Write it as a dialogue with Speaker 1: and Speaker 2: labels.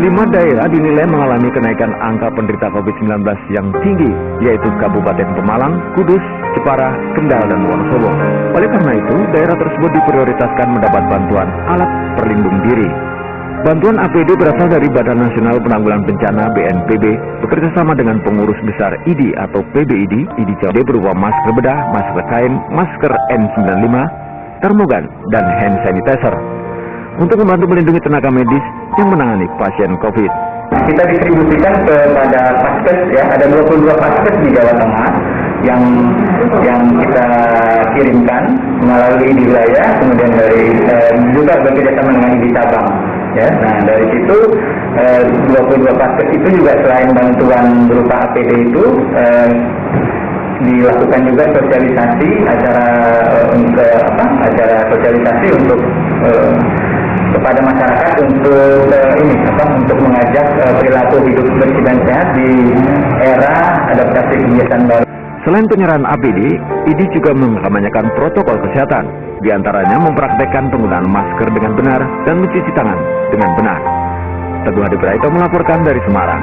Speaker 1: 5 daerah dinilai mengalami kenaikan angka penderita COVID-19 yang tinggi, yaitu Kabupaten Pemalang, Kudus, Jepara, Kendal, dan Wonosobo. Oleh karena itu, daerah tersebut diprioritaskan mendapat bantuan alat pelindung diri. Bantuan APD berasal dari Badan Nasional Penanggulangan Bencana (BNPB) bekerjasama dengan pengurus besar ID atau PBID, ID Jawa berupa masker bedah, masker kain, masker N95, termogan, dan hand sanitizer untuk membantu melindungi tenaga medis yang menangani pasien COVID.
Speaker 2: Kita distribusikan kepada paskes, ya, ada 22 paskes di Jawa Tengah yang kita kirimkan melalui di wilayah, kemudian dari juga bekerjasama dengan ID cabang. Ya, nah dari situ 22 paskes itu juga selain bantuan berupa APD itu dilakukan juga sosialisasi acara sosialisasi untuk kepada masyarakat untuk mengajak perilaku hidup bersih dan sehat di era adaptasi kebiasaan baru.
Speaker 1: Selain penyerahan APD, ID juga mengamanyakan protokol kesehatan, diantaranya mempraktekkan penggunaan masker dengan benar dan mencuci tangan dengan benar. Teguh Hadi Praito melaporkan dari Semarang.